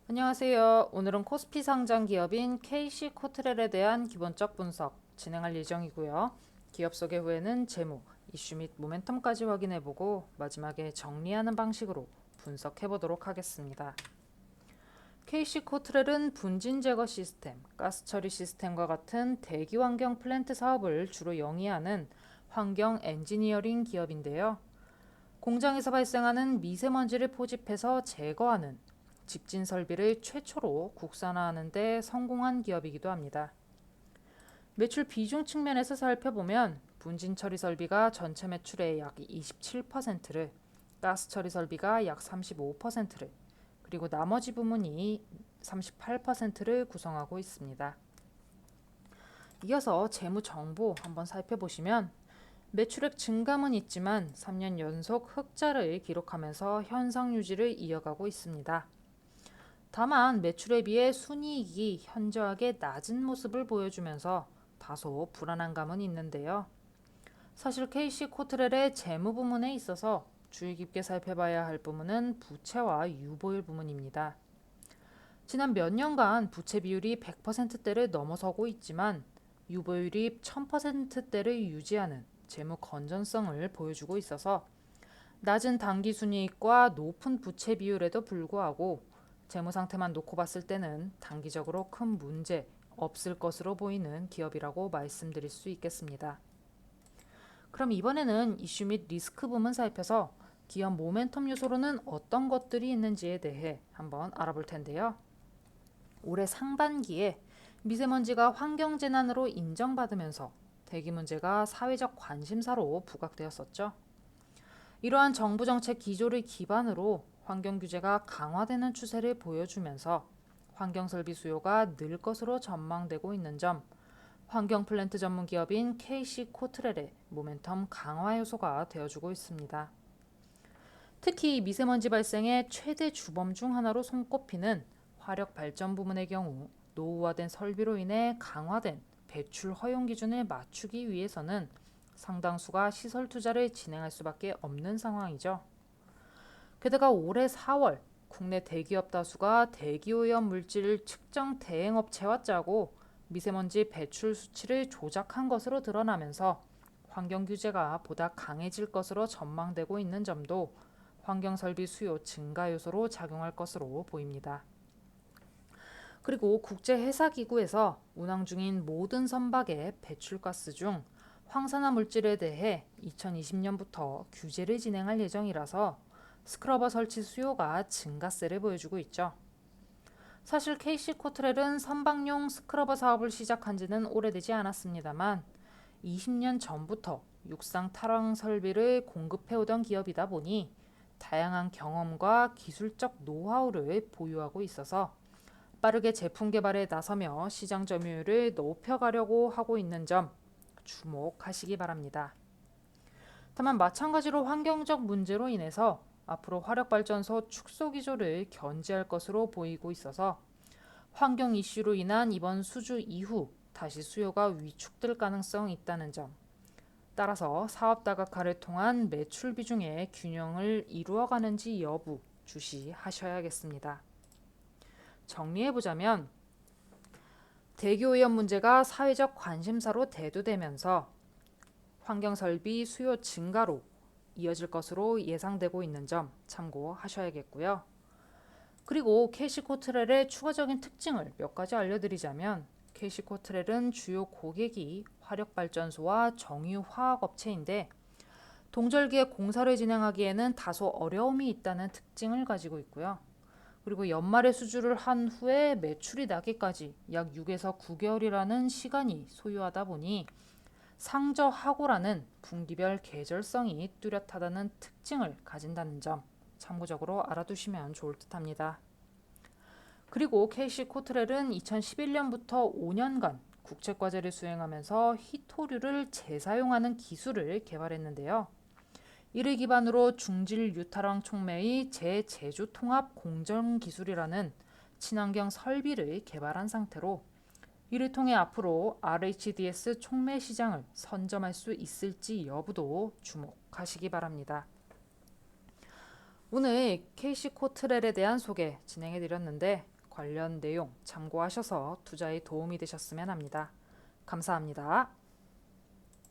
안녕하세요. 오늘은 코스피 상장 기업인 KC코트렐에 대한 기본적 분석 진행할 예정이고요. 기업 소개 후에는 재무, 이슈 및 모멘텀까지 확인해보고 마지막에 정리하는 방식으로 분석해보도록 하겠습니다. KC코트렐은 분진 제거 시스템, 가스 처리 시스템과 같은 대기 환경 플랜트 사업을 주로 영위하는 환경 엔지니어링 기업인데요. 공장에서 발생하는 미세먼지를 포집해서 제거하는 집진 설비를 최초로 국산화하는 데 성공한 기업이기도 합니다. 매출 비중 측면에서 살펴보면 분진 처리 설비가 전체 매출의 약 27%를, 가스 처리 설비가 약 35%를, 그리고 나머지 부문이 38%를 구성하고 있습니다. 이어서 재무 정보 한번 살펴보시면 매출액 증감은 있지만 3년 연속 흑자를 기록하면서 현상 유지를 이어가고 있습니다. 다만 매출에 비해 순이익이 현저하게 낮은 모습을 보여주면서 다소 불안한 감은 있는데요. 사실 KC코트렐의 재무 부문에 있어서 주의 깊게 살펴봐야 할 부문은 부채와 유보율 부문입니다. 지난 몇 년간 부채 비율이 100%대를 넘어서고 있지만 유보율이 1000%대를 유지하는 재무 건전성을 보여주고 있어서 낮은 당기순이익과 높은 부채 비율에도 불구하고 재무 상태만 놓고 봤을 때는 단기적으로 큰 문제 없을 것으로 보이는 기업이라고 말씀드릴 수 있겠습니다. 그럼 이번에는 이슈 및 리스크 부문 살펴서 기업 모멘텀 요소로는 어떤 것들이 있는지에 대해 한번 알아볼 텐데요. 올해 상반기에 미세먼지가 환경재난으로 인정받으면서 대기 문제가 사회적 관심사로 부각되었었죠. 이러한 정부 정책 기조를 기반으로 환경 규제가 강화되는 추세를 보여주면서 환경 설비 수요가 늘 것으로 전망되고 있는 점, 환경 플랜트 전문 기업인 KC코트렐의 모멘텀 강화 요소가 되어주고 있습니다. 특히 미세먼지 발생의 최대 주범 중 하나로 손꼽히는 화력 발전 부문의 경우 노후화된 설비로 인해 강화된 배출 허용 기준을 맞추기 위해서는 상당수가 시설 투자를 진행할 수밖에 없는 상황이죠. 게다가 올해 4월 국내 대기업 다수가 대기오염 물질 측정 대행업체와 짜고 미세먼지 배출 수치를 조작한 것으로 드러나면서 환경 규제가 보다 강해질 것으로 전망되고 있는 점도 환경 설비 수요 증가 요소로 작용할 것으로 보입니다. 그리고 국제해사기구에서 운항 중인 모든 선박의 배출가스 중 황산화 물질에 대해 2020년부터 규제를 진행할 예정이라서 스크러버 설치 수요가 증가세를 보여주고 있죠. 사실 KC코트렐은 선박용 스크러버 사업을 시작한 지는 오래되지 않았습니다만 20년 전부터 육상 탈황 설비를 공급해오던 기업이다 보니 다양한 경험과 기술적 노하우를 보유하고 있어서 빠르게 제품 개발에 나서며 시장 점유율을 높여가려고 하고 있는 점 주목하시기 바랍니다. 다만 마찬가지로 환경적 문제로 인해서 앞으로 화력발전소 축소 기조를 견제할 것으로 보이고 있어서 환경 이슈로 인한 이번 수주 이후 다시 수요가 위축될 가능성이 있다는 점, 따라서 사업 다각화를 통한 매출 비중의 균형을 이루어가는지 여부 주시하셔야겠습니다. 정리해보자면 대기오염 문제가 사회적 관심사로 대두되면서 환경설비 수요 증가로 이어질 것으로 예상되고 있는 점 참고하셔야겠고요. 그리고 KC코트렐의 추가적인 특징을 몇 가지 알려드리자면 KC코트렐은 주요 고객이 화력발전소와 정유화학업체인데 동절기에 공사를 진행하기에는 다소 어려움이 있다는 특징을 가지고 있고요. 그리고 연말에 수주를 한 후에 매출이 나기까지 약 6에서 9개월이라는 시간이 소요하다 보니 상저하고라는 분기별 계절성이 뚜렷하다는 특징을 가진다는 점 참고적으로 알아두시면 좋을 듯합니다. 그리고 KC코트렐은 2011년부터 5년간 국책과제를 수행하면서 희토류를 재사용하는 기술을 개발했는데요. 이를 기반으로 중질 유타랑 촉매의 재제조 통합 공정 기술이라는 친환경 설비를 개발한 상태로 이를 통해 앞으로 RHDS 촉매 시장을 선점할 수 있을지 여부도 주목하시기 바랍니다. 오늘 KC코트렐에 대한 소개 진행해드렸는데 관련 내용 참고하셔서 투자에 도움이 되셨으면 합니다. 감사합니다.